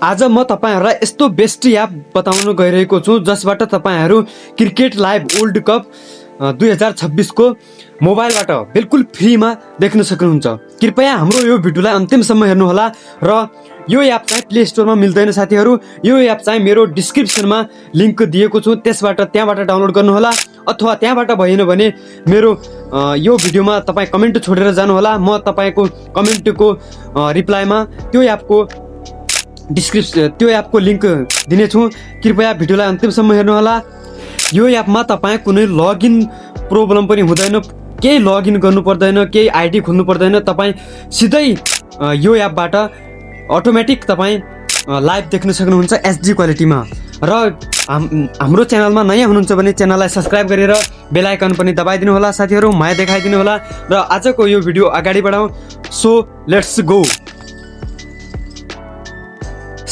आज म तपाईहरुलाई यस्तो बेस्ट एप बताउन गइरहेको छु जसबाट तपाईहरु क्रिकेट लाइभ वर्ल्ड कप 2026 को मोबाइलबाट बिल्कुल फ्रीमा देख्न सक्नुहुन्छ। कृपया हाम्रो यो भिडियोलाई अन्तिमसम्म हेर्नु होला र यो एप चाहिँ प्ले स्टोरमा मिल्दैन साथीहरु। यो एप चाहिँ मेरो डिस्क्रिप्सनमा लिंक दिएको छु, त्यहाँबाट डाउनलोड गर्नु होला अथवा त्यहाँबाट भएन भने मेरो यो भिडियोमा तपाई कमेन्ट छोडेर जानु होला। म तपाईको कमेन्टको रिप्लाईमा त्यो एपको लिंक दिनेछु। कृपया भिडियोलाई अन्तिमसम्म हेर्नु होला। यो एपमा तपाई कुनै लगइन प्रब्लम पनि हुँदैन, केही लगइन गर्नु पर्दैन, केही आईडी खोल्नु पर्दैन। तपाई सिधै यो एपबाट अटोमेटिक तपाई लाइभ देख्न सक्नुहुन्छ एचडी क्वालिटीमा। र हाम्रो च्यानलमा नयाँ हुनुहुन्छ भने च्यानललाई सब्स्क्राइब गरेर बेल आइकन पनि दबाइदिनु होला साथीहरु, माया देखाइदिनु होला। र आजको यो भिडियो अगाडि बढाउँ। सो लेट्स गो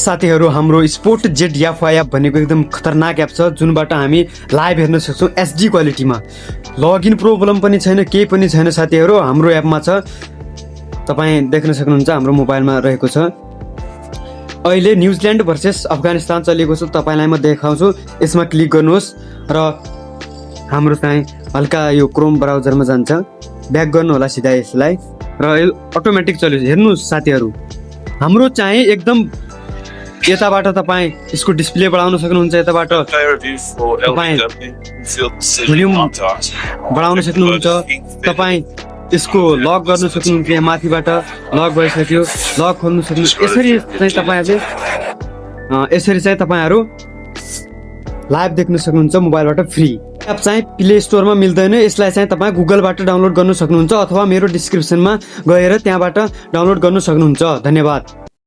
साथीहरु। हाम्रो स्पोर्ट जेट एप भनेको एकदम खतरनाक एप छ जुनबाट हामी लाइभ हेर्न सक्छौं एचडी क्वालिटीमा। लगइन प्रब्लम पनि छैन, केही पनि छैन साथीहरु। हाम्रो एपमा छ, तपाई देख्न सक्नुहुन्छ, हाम्रो मोबाइलमा रहेको छ। अहिले न्युजिल्यान्ड भर्सेस अफगानिस्तान चलेको छ, तपाईलाई म देखाउँछु। यसमा क्लिक गर्नुहोस् र हाम्रो चाहिँ हल्का यो क्रोम ब्राउजरमा जान्छ, ब्याक गर्नु होला सिधा यसलाई र अटोमेटिक चल्यो। हेर्नुस् साथीहरु, हाम्रो चाहिँ एकदम यताबाट तपाई यसको डिस्प्ले बढाउन सक्नुहुन्छ, यताबाट तपाई भोल्युम बढाउन सक्नुहुन्छ, तपाई यसको लक गर्न सक्नुहुन्छ। यहाँ माथिबाट लक भइसक्यो, लक खोल्न सक्नुहुन्छ। यसरी चाहिँ तपाईहरु लाइभ देख्न सक्नुहुन्छ मोबाइलबाट फ्री। एप चाहिँ प्ले स्टोरमा मिल्दैन, यसलाई चाहिँ तपाई गुगलबाट डाउनलोड गर्न सक्नुहुन्छ अथवा मेरो डिस्क्रिप्सनमा गएर त्यहाँबाट डाउनलोड गर्न सक्नुहुन्छ। धन्यवाद।